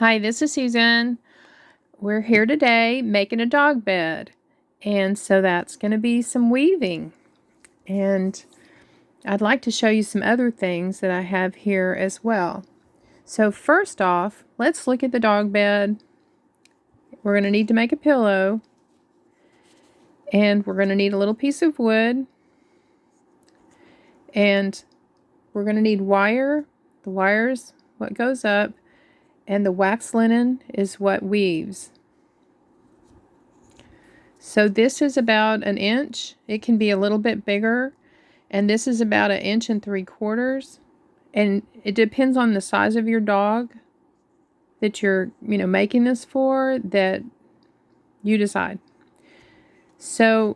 Hi, this is Susan. We're here today making a dog bed. And so that's going to be some weaving. And I'd like to show you some other things that I have here as well. So first off, let's look at the dog bed. We're going to need to make a pillow. And we're going to need a little piece of wood. And we're going to need wire. The wire's what goes up. And the wax linen is what weaves. So this is about an inch. It can be a little bit bigger. And this is about 1 3/4 inches. And it depends on the size of your dog that you're, making this for, that you decide. So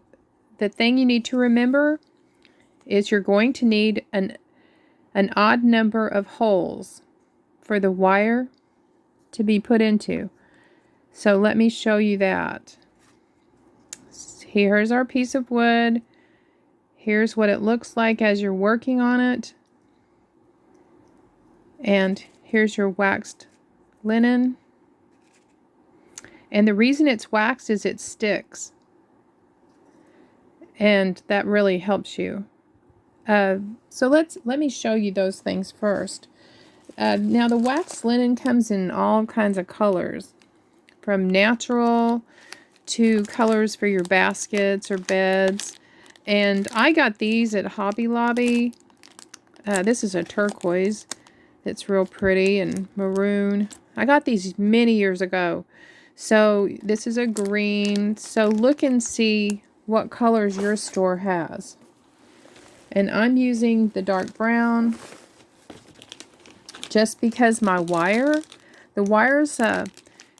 the thing you need to remember is you're going to need an odd number of holes for the wire to be put into. So let me show you that. Here's our piece of wood. Here's what it looks like as you're working on it. And here's your waxed linen. And the reason it's waxed is it sticks. And that really helps you. So let me show you those things first. Now the waxed linen comes in all kinds of colors, from natural to colors for your baskets or beds. And I got these at Hobby Lobby. This is a turquoise. It's real pretty, and maroon. I got these many years ago. So this is a green. So look and see what colors your store has. And I'm using the dark brown just because my wire, the wires,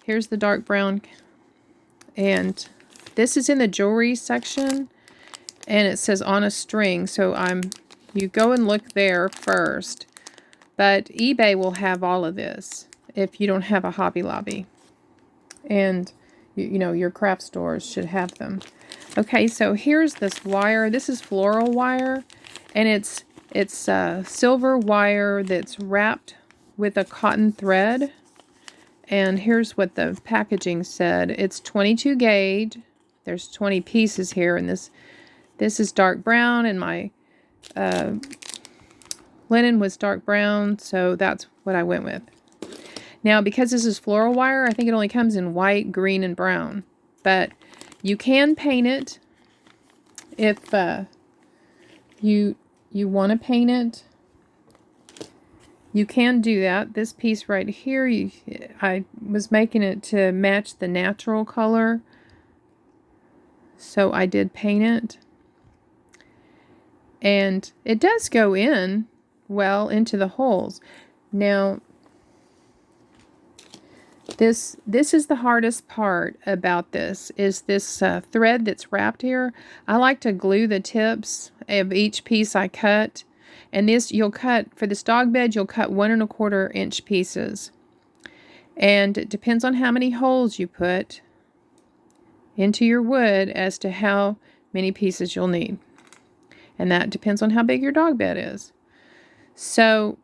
here's the dark brown. And this is in the jewelry section. And it says on a string. So you go and look there first. But eBay will have all of this if you don't have a Hobby Lobby. And, your craft stores should have them. Okay, so here's this wire. This is floral wire. And it's silver wire that's wrapped with a cotton thread. And here's what the packaging said. It's 22 gauge. There's 20 pieces here. And this is dark brown. And my linen was dark brown, so that's what I went with. Now, because this is floral wire, I think it only comes in white, green, and brown. But you can paint it if you want to paint it. You can do that. This piece right here, I was making it to match the natural color, so I did paint it. And it does go in well into the holes. Now, this is the hardest part about this, is this thread that's wrapped here. I like to glue the tips of each piece I cut. And this, you'll cut, for this dog bed, you'll cut 1 1/4 inch pieces. And it depends on how many holes you put into your wood as to how many pieces you'll need. And that depends on how big your dog bed is. So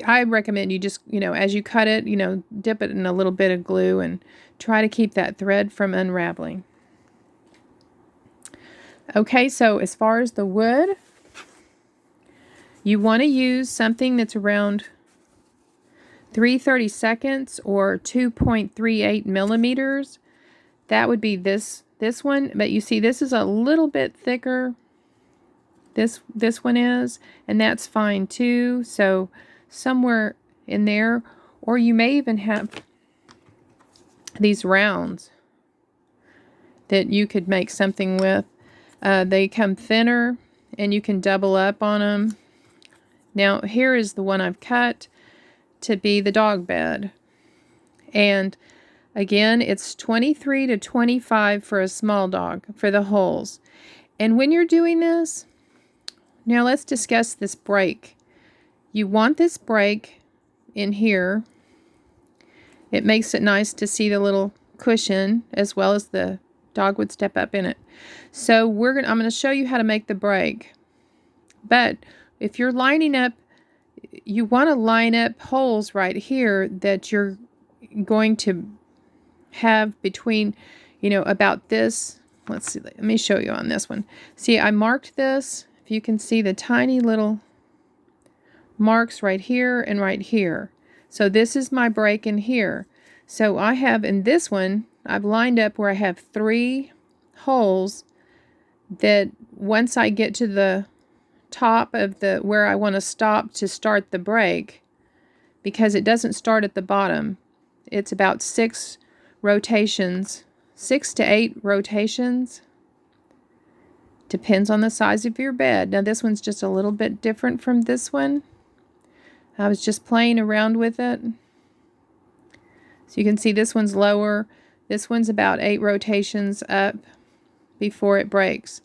I recommend you just, as you cut it, dip it in a little bit of glue and try to keep that thread from unraveling. Okay, so as far as the wood, you want to use something that's around 3/32 or 2.38 millimeters. That would be this one, but you see this is a little bit thicker. This one is, and that's fine too. So somewhere in there, or you may even have these rounds that you could make something with. They come thinner, and you can double up on them. Now here is the one I've cut to be the dog bed, and again it's 23 to 25 for a small dog for the holes. And when you're doing this, now let's discuss this break. You want this break in here. It makes it nice to see the little cushion as well as the dog would step up in it. So I'm going to show you how to make the break. But if you're lining up you want to line up holes right here that you're going to have between, about this. Let's see, let me show you on this one. See, I marked this. If you can see the tiny little marks right here and right here. So this is my break in here. So I have in this one, I've lined up where I have 3 holes that once I get to the top of the where I want to stop to start the break, because it doesn't start at the bottom. It's about 6 rotations, 6 to 8 rotations. Depends on the size of your bed. Now this one's just a little bit different from this one. I was just playing around with it. So you can see this one's lower. This one's about 8 rotations up before it breaks.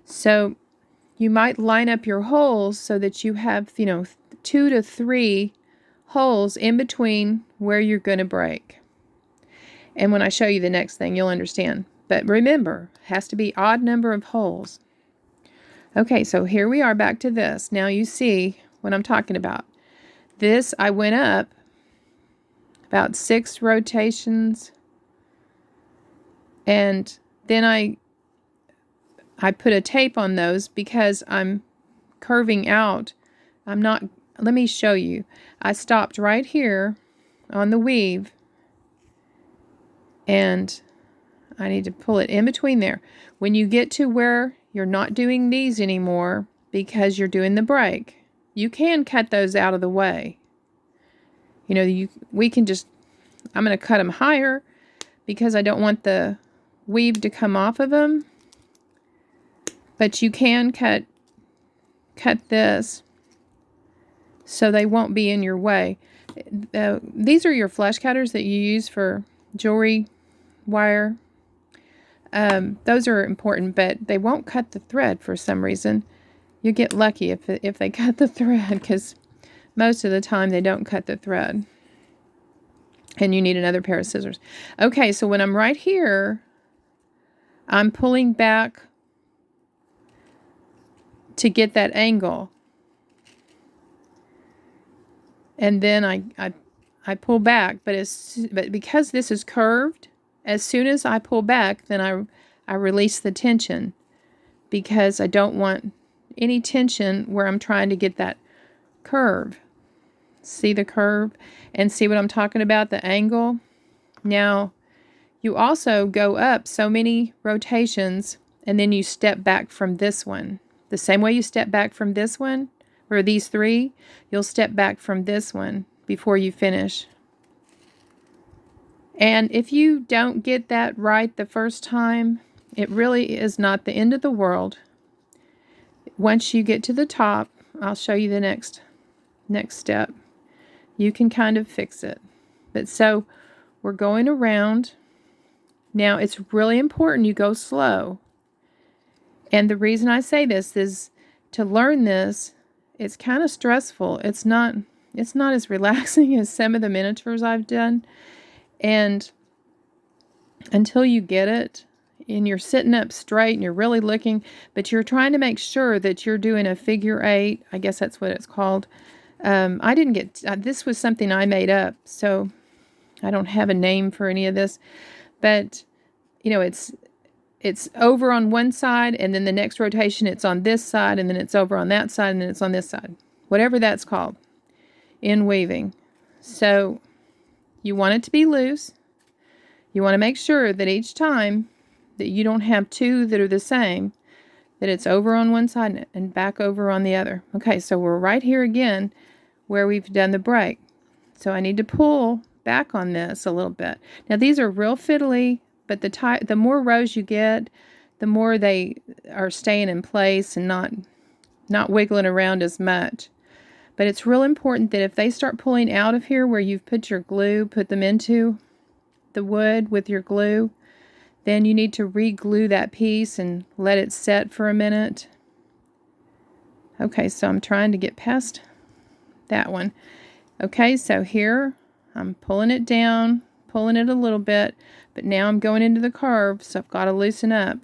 So you might line up your holes so that you have, 2 to 3 holes in between where you're going to break. And when I show you the next thing, you'll understand. But remember, it has to be odd number of holes. Okay, so here we are back to this. Now you see what I'm talking about. This, I went up about 6 rotations, and then I put a tape on those because I'm curving out. Let me show you. I stopped right here on the weave, and I need to pull it in between there. When you get to where you're not doing these anymore because you're doing the break, you can cut those out of the way. We can just, I'm going to cut them higher because I don't want the weave to come off of them. But you can cut this so they won't be in your way. These are your flush cutters that you use for jewelry wire. Those are important, but they won't cut the thread for some reason. You get lucky if they cut the thread, because most of the time they don't cut the thread. And you need another pair of scissors. Okay, so when I'm right here, I'm pulling back to get that angle. And then I pull back, but because this is curved, as soon as I pull back, then I release the tension, because I don't want any tension where I'm trying to get that curve. See the curve? And see what I'm talking about, the angle? Now, you also go up so many rotations, and then you step back from this one. The same way you step back from this one, or these 3, you'll step back from this one before you finish. And if you don't get that right the first time, it really is not the end of the world. Once you get to the top, I'll show you the next step. You can kind of fix it. But so we're going around. Now it's really important you go slow. And the reason I say this is to learn this, it's kind of stressful. It's not as relaxing as some of the miniatures I've done. And until you get it, and you're sitting up straight and you're really looking, but you're trying to make sure that you're doing a figure 8. I guess that's what it's called. I didn't get, this was something I made up, so I don't have a name for any of this. But, it's over on one side, and then the next rotation it's on this side, and then it's over on that side, and then it's on this side. Whatever that's called in weaving. So you want it to be loose. You want to make sure that each time that you don't have 2 that are the same, that it's over on one side and back over on the other. Okay, so we're right here again where we've done the break. So I need to pull back on this a little bit. Now these are real fiddly, but the more rows you get, the more they are staying in place and not wiggling around as much. But it's real important that if they start pulling out of here where you've put your glue, put them into the wood with your glue, then you need to re-glue that piece and let it set for a minute. Okay, so I'm trying to get past that one. Okay, so here I'm pulling it down, pulling it a little bit, but now I'm going into the curve, so I've got to loosen up.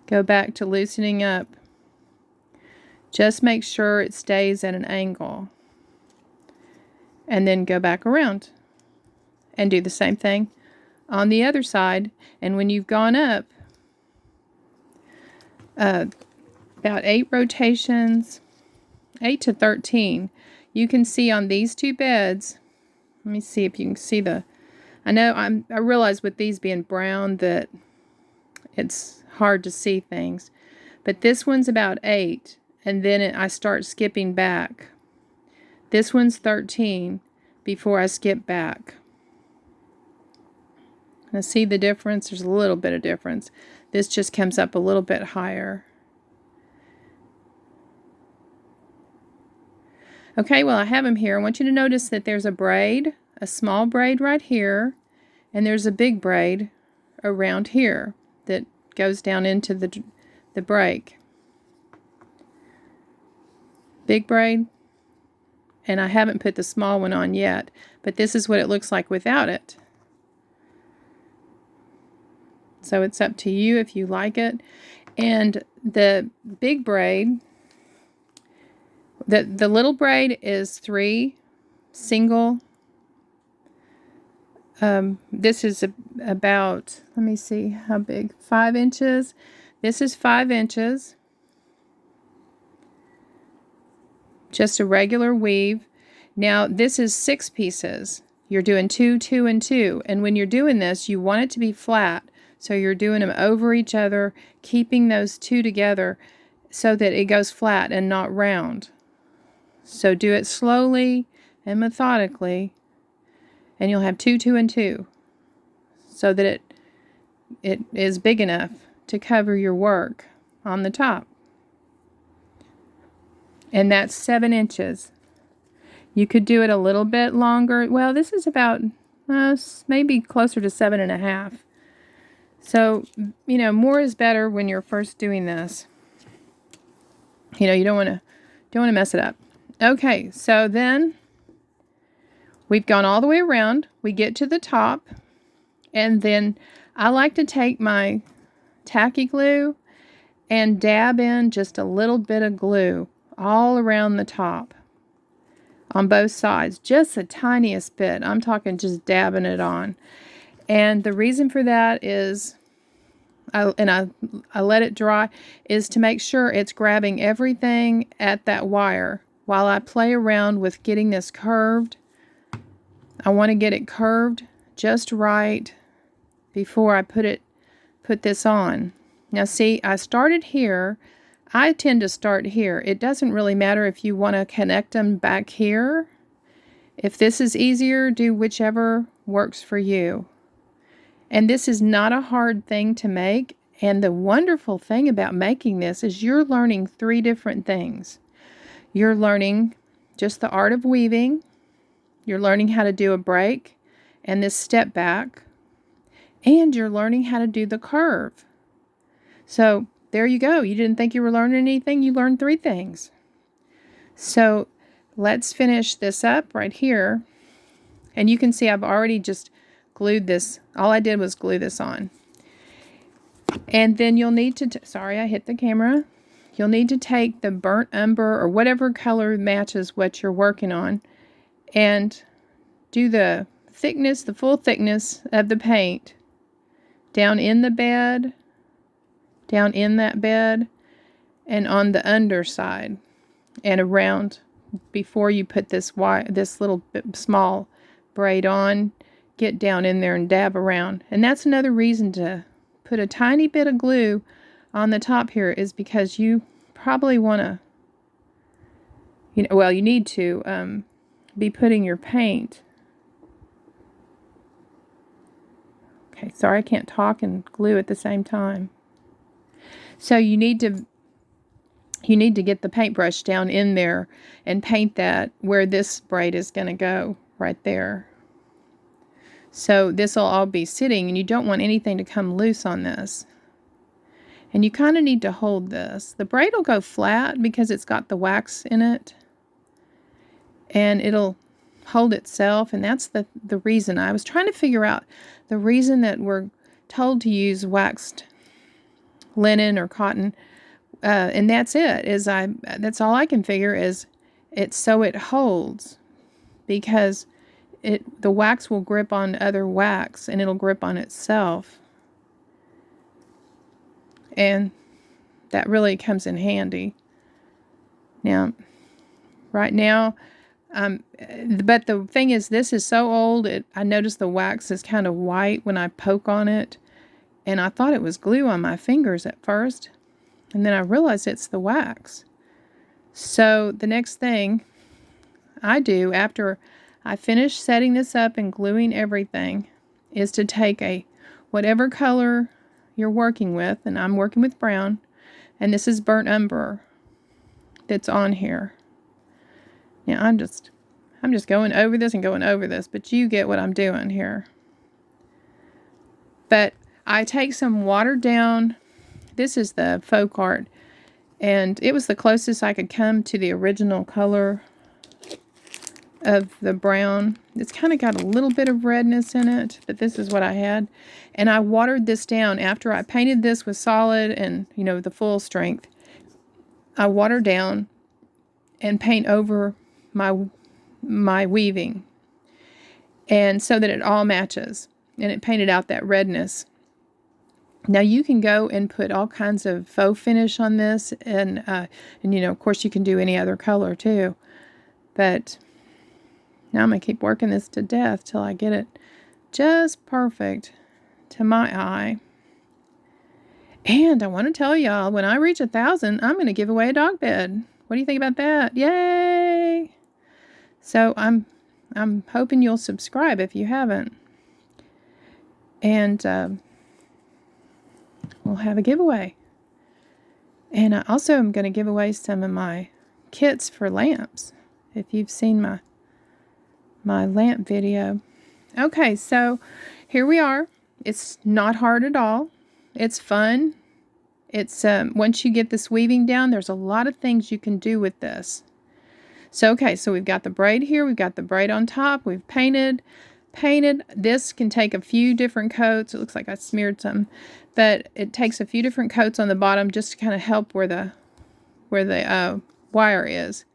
Go back to loosening up Just make sure it stays at an angle. And then go back around and do the same thing on the other side. And when you've gone up about 8 rotations, 8 to 13, you can see on these 2 beds, let me see if you can see I realize with these being brown that it's hard to see things, but this one's about 8, and then I start skipping back. This one's 13 before I skip back. Now see the difference? There's a little bit of difference. This just comes up a little bit higher. Okay, well, I have them here. I want you to notice that there's a braid, a small braid right here, and there's a big braid around here that goes down into the break. Big braid, and I haven't put the small one on yet, but this is what it looks like without it. So it's up to you if you like it. And the big braid, the little braid is 3 single. This is about, let me see how big, 5 inches. This is 5 inches. Just a regular weave. Now this is 6 pieces. You're doing 2, 2, and 2. And when you're doing this, you want it to be flat. So you're doing them over each other, keeping those 2 together so that it goes flat and not round. So do it slowly and methodically, and you'll have 2, 2, and 2, so that it is big enough to cover your work on the top. And that's 7 inches. You could do it a little bit longer. Well, this is about maybe closer to 7.5. So, you know, more is better when you're first doing this. You know, you don't want to mess it up. Okay, so then we've gone all the way around. We get to the top, and then I like to take my tacky glue and dab in just a little bit of glue all around the top on both sides, just the tiniest bit. I'm talking just dabbing it on. And the reason for that is, I let it dry, is to make sure it's grabbing everything at that wire while I play around with getting this curved. I want to get it curved just right before I put this on. Now see, I started here. I tend to start here. It doesn't really matter if you want to connect them back here. If this is easier, do whichever works for you. And this is not a hard thing to make. And the wonderful thing about making this is you're learning 3 different things. You're learning just the art of weaving. You're learning how to do a break and this step back. And you're learning how to do the curve. So there you go. You didn't think you were learning anything. You learned 3 things. So let's finish this up right here. And you can see I've already just glued this. All I did was glue this on. And then you'll need to, sorry, I hit the camera. You'll need to take the burnt umber or whatever color matches what you're working on and do the thickness, the full thickness of the paint down in the bed, down in that bed, and on the underside and around before you put this little small braid on. Get down in there and dab around. And that's another reason to put a tiny bit of glue on the top here, is because you probably want to, you need to be putting your paint. Okay, sorry, I can't talk and glue at the same time. So you need to get the paintbrush down in there and paint that where this braid is going to go, right there. So this will all be sitting, and you don't want anything to come loose on this. And you kind of need to hold this. The braid will go flat because it's got the wax in it. And it'll hold itself, and that's the reason. I was trying to figure out the reason that we're told to use waxed linen or cotton and that's it. That's all I can figure is it's so it holds, because the wax will grip on other wax and it'll grip on itself. And that really comes in handy. Now, right now, but the thing is, this is so old, I noticed the wax is kind of white when I poke on it. And I thought it was glue on my fingers at first. And then I realized it's the wax. So the next thing I do after I finish setting this up and gluing everything is to take whatever color you're working with, and I'm working with brown, and this is burnt umber that's on here. Now I'm just going over this and going over this, but you get what I'm doing here. But I take some watered down, this is the folk art, and it was the closest I could come to the original color of the brown. It's kind of got a little bit of redness in it, but this is what I had. And I watered this down after I painted this with solid and, the full strength. I water down and paint over my weaving, and so that it all matches, and it painted out that redness. Now you can go and put all kinds of faux finish on this, and of course you can do any other color too. But now I'm going to keep working this to death till I get it just perfect to my eye. And I want to tell y'all, when I reach 1,000, I'm going to give away a dog bed. What do you think about that? Yay! So I'm hoping you'll subscribe if you haven't. And we'll have a giveaway. And I also am going to give away some of my kits for lamps, if you've seen my lamp video. Okay, so here we are. It's not hard at all. It's fun. It's once you get this weaving down, there's a lot of things you can do with this. So okay, so we've got the braid here. We've got the braid on top. We've painted. This can take a few different coats. It looks like I smeared some, but it takes a few different coats on the bottom just to kind of help where the wire is.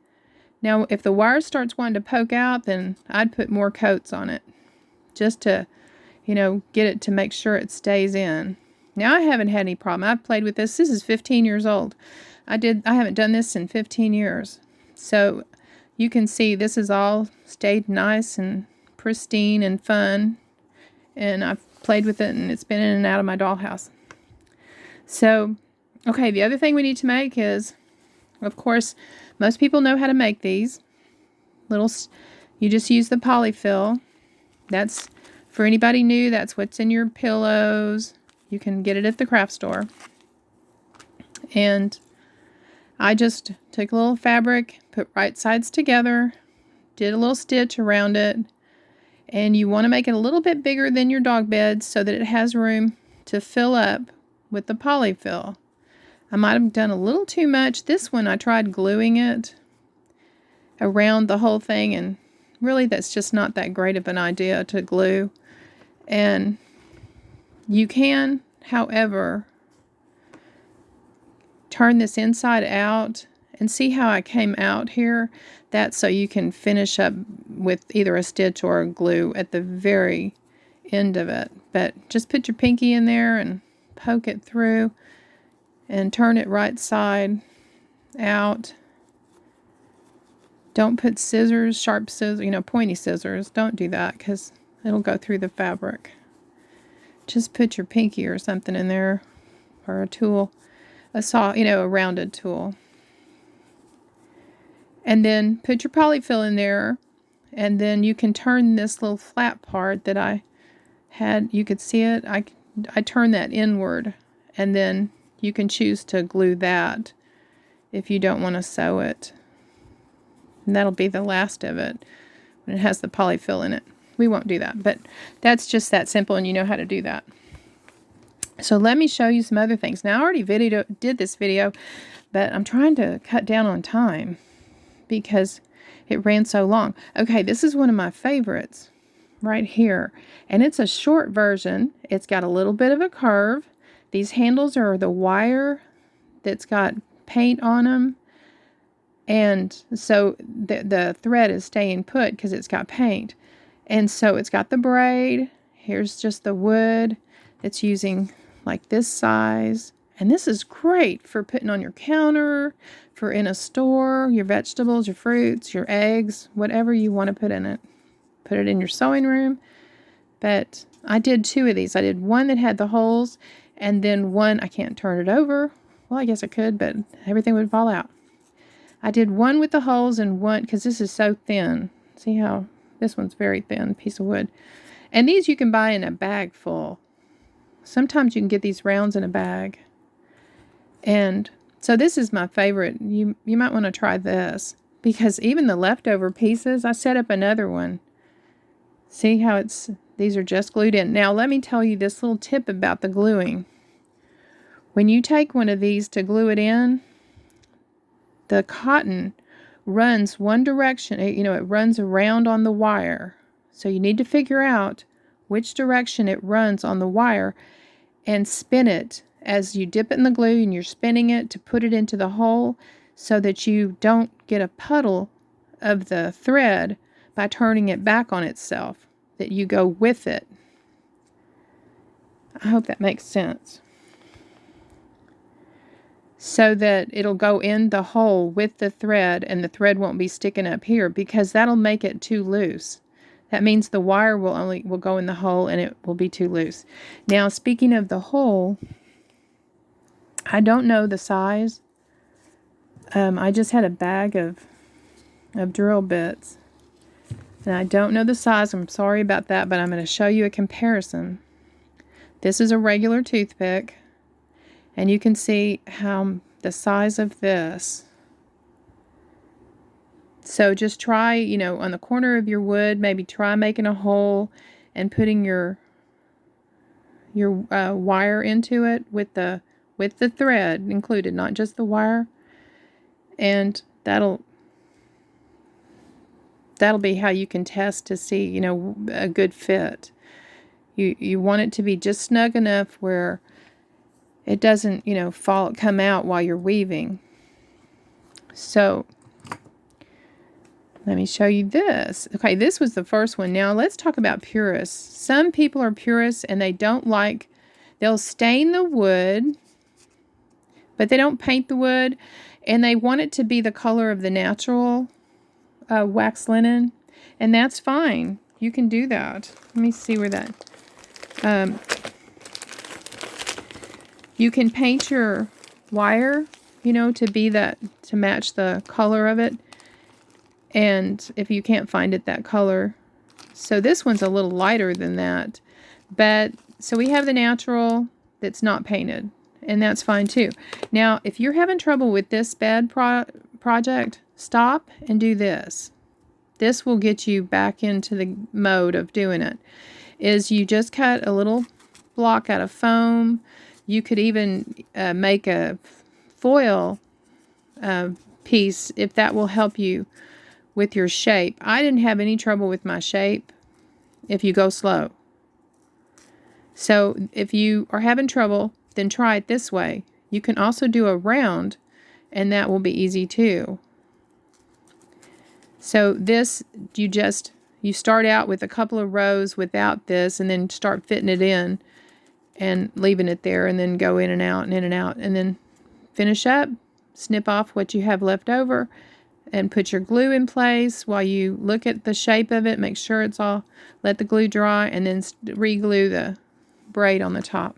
Now, if the wire starts wanting to poke out, then I'd put more coats on it just to, get it to make sure it stays in. Now, I haven't had any problem. I've played with this. This is 15 years old. I haven't done this in 15 years. So you can see this has all stayed nice and pristine and fun. And I've played with it, and it's been in and out of my dollhouse. So, okay, the other thing we need to make is, of course, most people know how to make these. You just use the polyfill. That's, for anybody new, that's what's in your pillows. You can get it at the craft store. And I just took a little fabric, put right sides together, did a little stitch around it. And you want to make it a little bit bigger than your dog bed so that it has room to fill up with the polyfill. I might have done a little too much. This one I tried gluing it around the whole thing, and really that's just not that great of an idea to glue. And you can, however, turn this inside out and see how I came out here. That's so you can finish up with either a stitch or a glue at the very end of it. But just put your pinky in there and poke it through and turn it right side out. Don't put scissors, sharp scissors, pointy scissors. Don't do that because it'll go through the fabric. Just put your pinky or something in there, or a tool, a saw, a rounded tool. And then put your polyfill in there, and then you can turn this little flat part that I had, you could see it, I turned that inward, and then you can choose to glue that if you don't want to sew it. And that'll be the last of it when it has the polyfill in it. We won't do that, but that's just that simple, and you know how to do that. So let me show you some other things. Now, I already did this video, but I'm trying to cut down on time because it ran so long. Okay, this is one of my favorites right here, and it's a short version. It's got a little bit of a curve. These handles are the wire that's got paint on them. And so the thread is staying put because it's got paint. And so it's got the braid. Here's just the wood. It's using like this size. And this is great for putting on your counter, for in a store, your vegetables, your fruits, your eggs, whatever you want to put in it. Put it in your sewing room. But I did 2 of these. I did one that had the holes, and then one, I can't turn it over. Well, I guess I could, but everything would fall out. I did one with the holes and one, because this is so thin. See how this one's very thin piece of wood. And these you can buy in a bag full. Sometimes you can get these rounds in a bag. And so this is my favorite. You might want to try this, because even the leftover pieces, I set up another one. See how these are just glued in. Now let me tell you this little tip about the gluing. When you take one of these to glue it in, the cotton runs one direction. It runs around on the wire. So you need to figure out which direction it runs on the wire and spin it as you dip it in the glue, and you're spinning it to put it into the hole so that you don't get a puddle of the thread by turning it back on itself, that you go with it. I hope that makes sense. So that it'll go in the hole with the thread, and the thread won't be sticking up here, because that'll make it too loose. That means the wire will go in the hole and it will be too loose. Now, speaking of the hole, I don't know the size. I just had a bag of drill bits, and I don't know the size. I'm sorry about that, but I'm going to show you a comparison. This is a regular toothpick, and you can see how the size of this. So just try, on the corner of your wood, maybe try making a hole and putting your wire into it with the thread included, not just the wire. And that'll be how you can test to see, a good fit. You want it to be just snug enough where it doesn't, come out while you're weaving. So let me show you this. Okay, this was the first one. Now let's talk about purists. Some people are purists and they'll stain the wood, but they don't paint the wood, and they want it to be the color of the natural wax linen, and that's fine. You can do that. Let me see where that... you can paint your wire, to match the color of it. And if you can't find it that color. So this one's a little lighter than that. But, so we have the natural that's not painted. And that's fine too. Now, if you're having trouble with this bed project, stop and do this. This will get you back into the mode of doing it. Is you just cut a little block out of foam. You could even make a foil piece if that will help you with your shape. I didn't have any trouble with my shape if you go slow. So if you are having trouble, then try it this way. You can also do a round, and that will be easy too. So this, you start out with a couple of rows without this, and then start fitting it in and leaving it there, and then go in and out and in and out, and then finish up, snip off what you have left over, and put your glue in place while you look at the shape of it. Make sure it's all, let the glue dry, and then re-glue the braid on the top.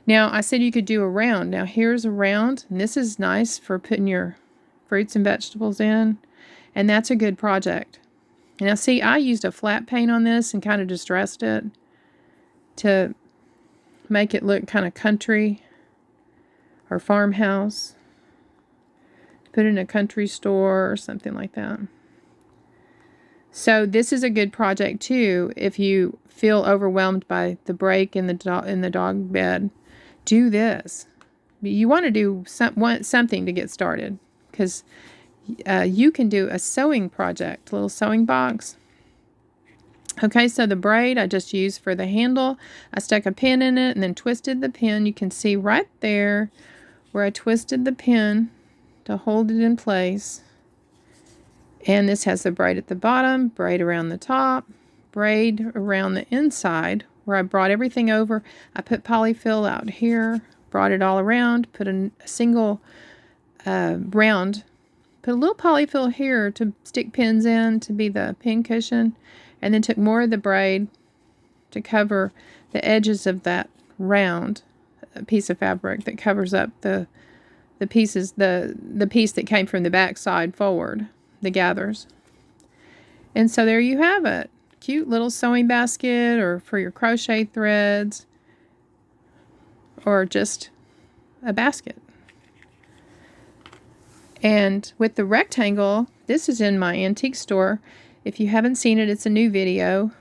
Now, I said you could do a round. Now, here's a round, and this is nice for putting your fruits and vegetables in, and that's a good project. Now, see, I used a flat paint on this and kind of distressed it to make it look kind of country or farmhouse. Put it in a country store or something like that. So this is a good project too. If you feel overwhelmed by the break in the dog bed, do this. You want to do something to get started, because you can do a sewing project, a little sewing box. Okay, so the braid I just used for the handle. I stuck a pin in it and then twisted the pin. You can see right there where I twisted the pin. to hold it in place. And this has the braid at the bottom, braid around the top, braid around the inside where I brought everything over. I put polyfill out here, brought it all around, put a single round, put a little polyfill here to stick pins in to be the pin cushion, and then took more of the braid to cover the edges of that round piece of fabric that covers up the pieces, the piece that came from the back side forward, the gathers. And so there you have it. Cute little sewing basket, or for your crochet threads, or just a basket. And with the rectangle, this is in my antique store. If you haven't seen it, it's a new video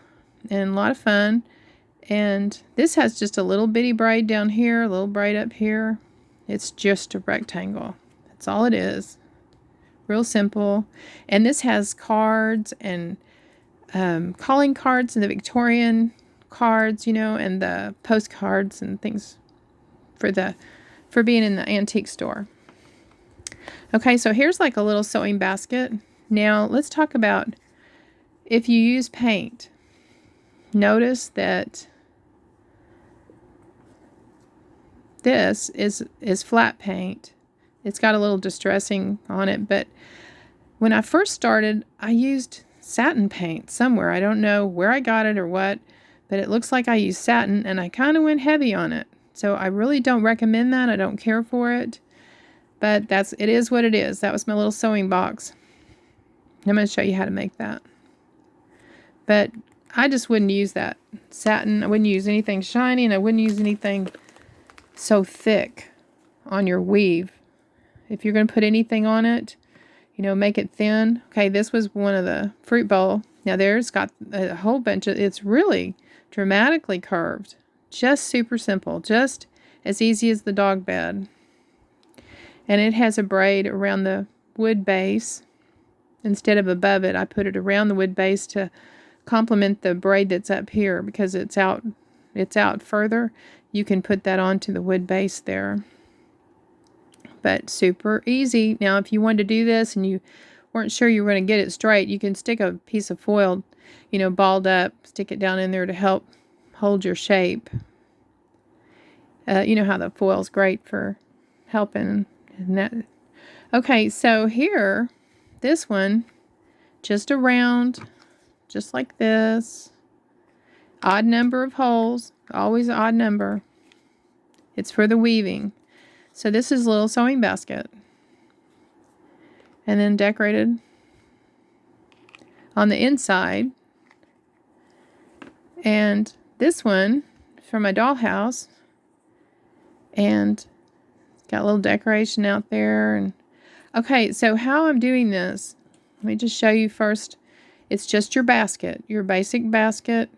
and a lot of fun. And this has just a little bitty braid down here, a little braid up here. It's just a rectangle. That's all it is. Real simple. And this has cards and calling cards and the Victorian cards, you know, and the postcards and things for being in the antique store. Okay, so here's like a little sewing basket. Now let's talk about if you use paint. Notice that this is flat paint. It's got a little distressing on it, but when I first started, I used satin paint somewhere. I don't know where I got it or what, but it looks like I used satin, and I kind of went heavy on it. So I really don't recommend that. I don't care for it, but it is what it is. That was my little sewing box. I'm going to show you how to make that. But I just wouldn't use that satin. I wouldn't use anything shiny, and I wouldn't use anything so thick on your weave. If you're going to put anything on it, you know, make it thin. Okay, this was one of the fruit bowl. Now there's got a whole bunch of, it's really dramatically curved. Just super simple. Just as easy as the dog bed. And it has a braid around the wood base. Instead of above it, I put it around the wood base to complement the braid that's up here, because it's out further. You can put that onto the wood base there. But super easy. Now, if you wanted to do this and you weren't sure you were going to get it straight, you can stick a piece of foil, you know, balled up, stick it down in there to help hold your shape. You know how the foil's great for helping. And that. Okay, so here, this one, just a round, just like this. Odd number of holes, always an odd number. It's for the weaving. So this is a little sewing basket. And then decorated on the inside. And this one from my dollhouse. And got a little decoration out there. And okay, so how I'm doing this, let me just show you first. It's just your basket, your basic basket.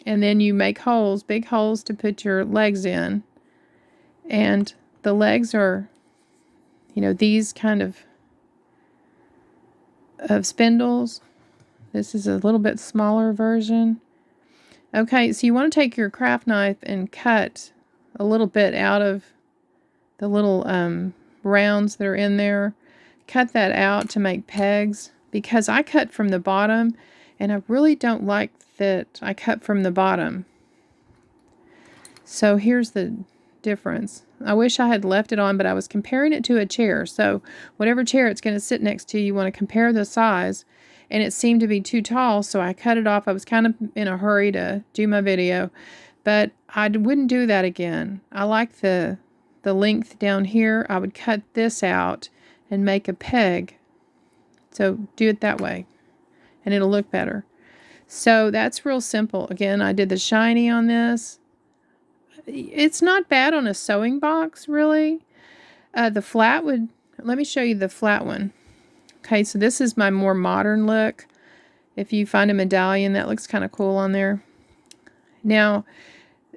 And then you make holes, big holes to put your legs in. And the legs are, you know, these kind of spindles. This is a little bit smaller version. Okay, so you want to take your craft knife and cut a little bit out of the little rounds that are in there. Cut that out to make pegs, because I cut from the bottom, and I really don't like that I cut from the bottom. So here's the difference. I wish I had left it on, but I was comparing it to a chair. So whatever chair it's going to sit next to, you want to compare the size. And it seemed to be too tall, so I cut it off. I was kind of in a hurry to do my video, but I wouldn't do that again. I like the length down here. I would cut this out and make a peg. So do it that way, and it'll look better. So that's real simple. Again, I did the shiny on this. It's not bad on a sewing box, really. The flat would, let me show you the flat one. Okay, so this is my more modern look. If you find a medallion, that looks kind of cool on there. Now,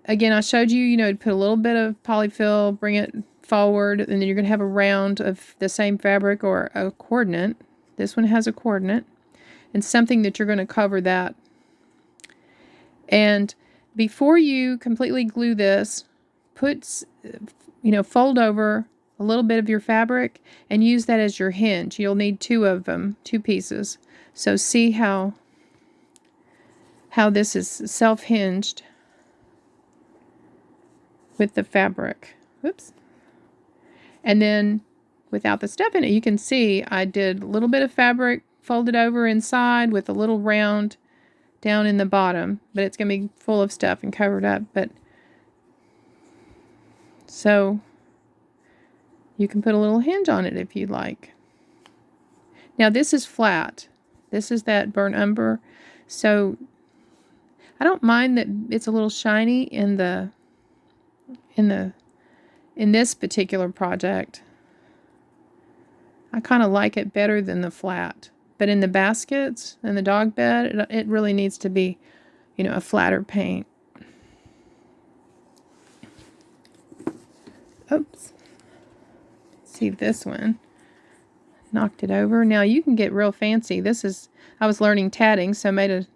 again, I showed you, you know, put a little bit of polyfill, bring it forward, and then you're going to have a round of the same fabric or a coordinate. This one has a coordinate, and something that you're going to cover that. And before you completely glue this, put, you know, fold over a little bit of your fabric and use that as your hinge. You'll need 2 of them, 2 pieces. So see how this is self-hinged with the fabric. Oops. And then without the stuff in it, you can see I did a little bit of fabric folded over inside with a little round down in the bottom, but it's going to be full of stuff and covered up. But so you can put a little hinge on it if you'd like. Now this is flat. This is that burnt umber. So I don't mind that it's a little shiny in this particular project. I kind of like it better than the flat. But in the baskets and the dog bed, it really needs to be, you know, a flatter paint. Oops. See this one. Knocked it over. Now you can get real fancy. This is, I was learning tatting, so I made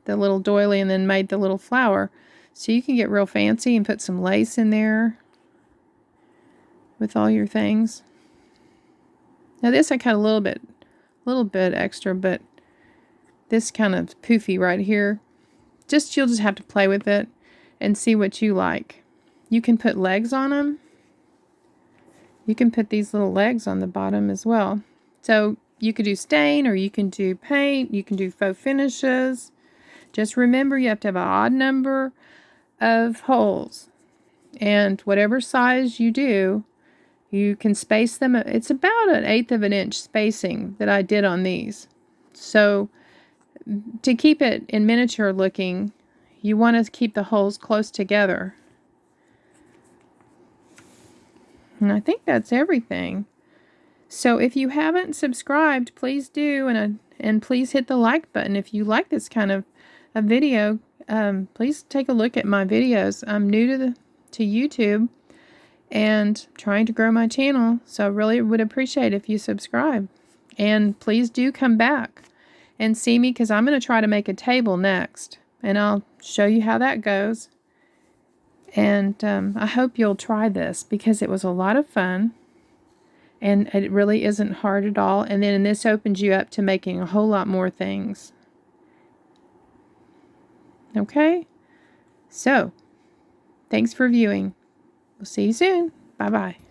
the little doily and then made the little flower. So you can get real fancy and put some lace in there with all your things. Now this I cut a little bit extra, but this kind of poofy right here, you'll just have to play with it and see what you like. You can put legs on them. You can put these little legs on the bottom as well. So you could do stain, or you can do paint, you can do faux finishes. Just remember, you have to have an odd number of holes, and whatever size you do, you can space them. It's about 1/8 of an inch spacing that I did on these. So to keep it in miniature looking, you want to keep the holes close together. And I think that's everything. So if you haven't subscribed, please do, and please hit the like button if you like this kind of a video. Please take a look at my videos. I'm new to YouTube and trying to grow my channel, so I really would appreciate if you subscribe. And please do come back and see me, because I'm going to try to make a table next, and I'll show you how that goes. And I hope you'll try this, because it was a lot of fun, and it really isn't hard at all. And then this opens you up to making a whole lot more things. Okay? So, thanks for viewing. We'll see you soon. Bye-bye.